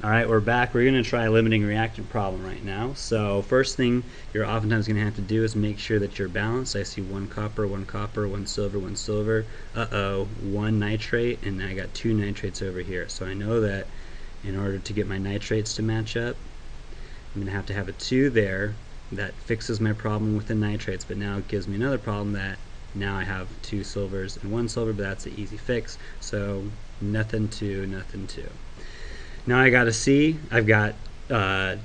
Alright, we're back. We're going to try a limiting reactant problem right now. So first thing you're oftentimes going to have to do is make sure that you're balanced. I see one copper, one silver, one silver. Uh-oh, one nitrate, and I got two nitrates over here. So I know that in order to get my nitrates to match up, I'm going to have a 2 there. That fixes my problem with the nitrates, but now it gives me another problem that now I have 2 silvers and 1 silver, but that's an easy fix. So nothing 2, nothing 2. Now I got to see, I've got 2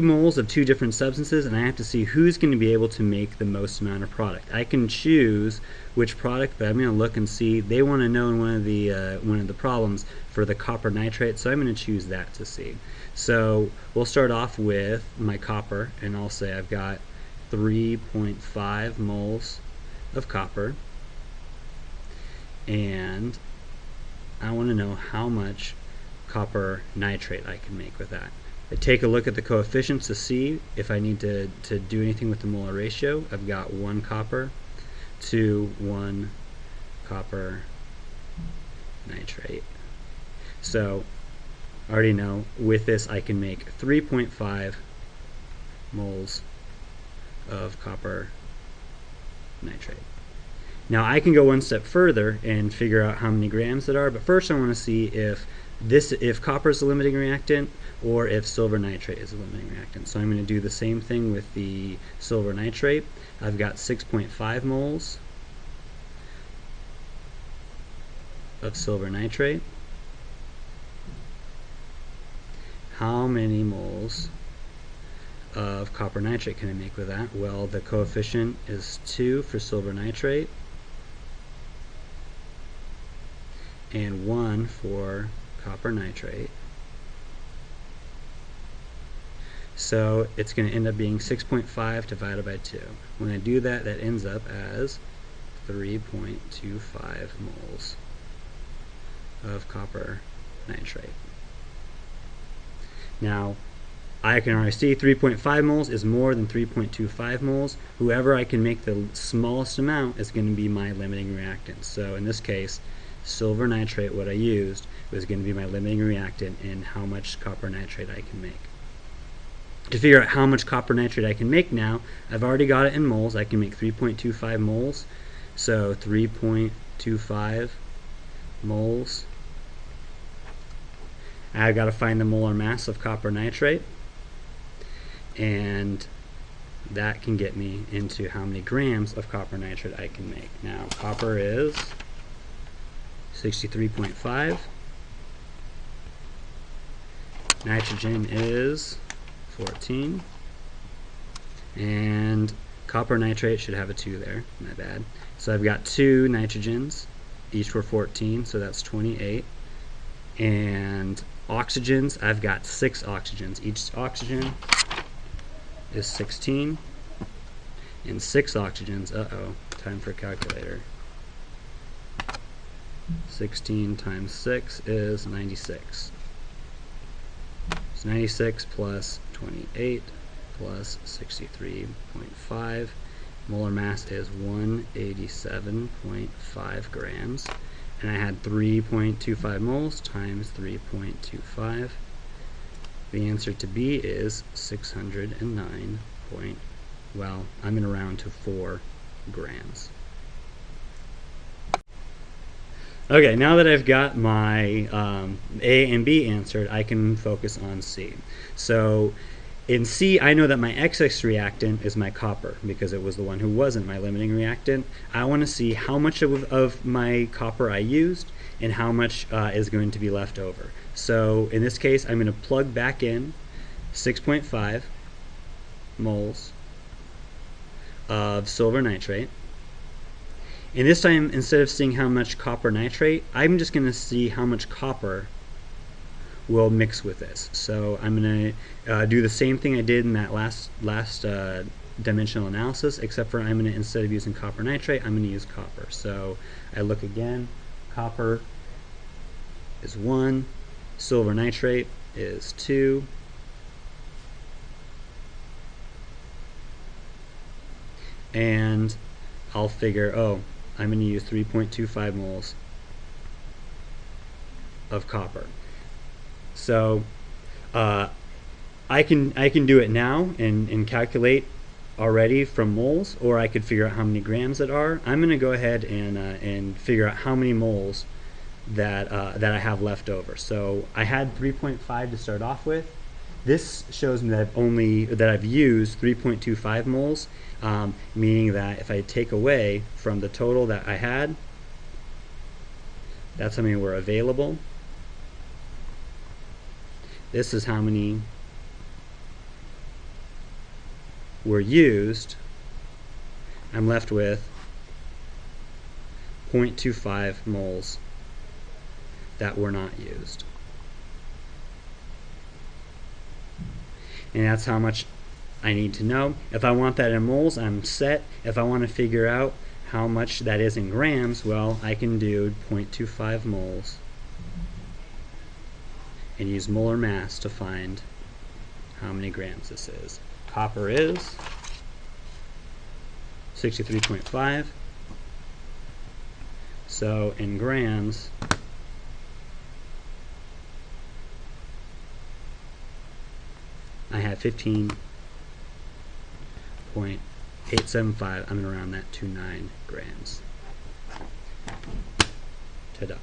moles of 2 different substances, and I have to see who's going to be able to make the most amount of product. I can choose which product, but I'm going to look and see. They want to know in one of the problems for the copper nitrate, so I'm going to choose that to see. So we'll start off with my copper, and I'll say I've got 3.5 moles of copper, and I want to know how much copper nitrate I can make with that. I take a look at the coefficients to see if I need to do anything with the molar ratio. I've got 1 copper to 1 copper nitrate. So I already know with this I can make 3.5 moles of copper nitrate. Now I can go one step further and figure out how many grams it are, but first I want to see if copper is a limiting reactant or if silver nitrate is a limiting reactant. So I'm going to do the same thing with the silver nitrate. I've got 6.5 moles of silver nitrate. How many moles of copper nitrate can I make with that? Well, the coefficient is 2 for silver nitrate and 1 for copper nitrate. So it's going to end up being 6.5 divided by 2. When I do that, that ends up as 3.25 moles of copper nitrate. Now, I can already see 3.5 moles is more than 3.25 moles. Whoever I can make the smallest amount is going to be my limiting reactant. So in this case, silver nitrate, what I used, was going to be my limiting reactant in how much copper nitrate I can make. To figure out how much copper nitrate I can make now, I've already got it in moles. I can make 3.25 moles. So 3.25 moles. I've got to find the molar mass of copper nitrate, and that can get me into how many grams of copper nitrate I can make. Now copper is 63.5. Nitrogen is 14. And copper nitrate should have a 2 there. My bad. So I've got 2 nitrogens. Each were 14, so that's 28. And oxygens, I've got 6 oxygens. Each oxygen is 16. And 6 oxygens, uh-oh, time for a calculator. 16 times 6 is 96. So 96 plus 28 plus 63.5. Molar mass is 187.5 grams. And I had 3.25 moles times 3.25. The answer to B is 609 point, well, I'm going to round to 4 grams. Okay, now that I've got my A and B answered, I can focus on C. So in C, I know that my XX reactant is my copper because it was the one who wasn't my limiting reactant. I want to see how much of my copper I used and how much is going to be left over. So in this case, I'm going to plug back in 6.5 moles of silver nitrate. And this time, instead of seeing how much copper nitrate, I'm just going to see how much copper will mix with this. So I'm going to do the same thing I did in that last dimensional analysis, except for I'm going to, instead of using copper nitrate, I'm going to use copper. So I look again, copper is 1, silver nitrate is 2, and I'll figure, oh, I'm going to use 3.25 moles of copper. So I can do it now and calculate already from moles, or I could figure out how many grams it are. I'm going to go ahead and figure out how many moles that I have left over. So I had 3.5 to start off with. This shows me that I've used 3.25 moles, meaning that if I take away from the total that I had, that's how many were available. This is how many were used. I'm left with 0.25 moles that were not used. And that's how much I need to know. If I want that in moles, I'm set. If I want to figure out how much that is in grams, well, I can do 0.25 moles and use molar mass to find how many grams this is. Copper is 63.5. So in grams, I have 15.875. I'm going to round that to 9 grams. Ta-da.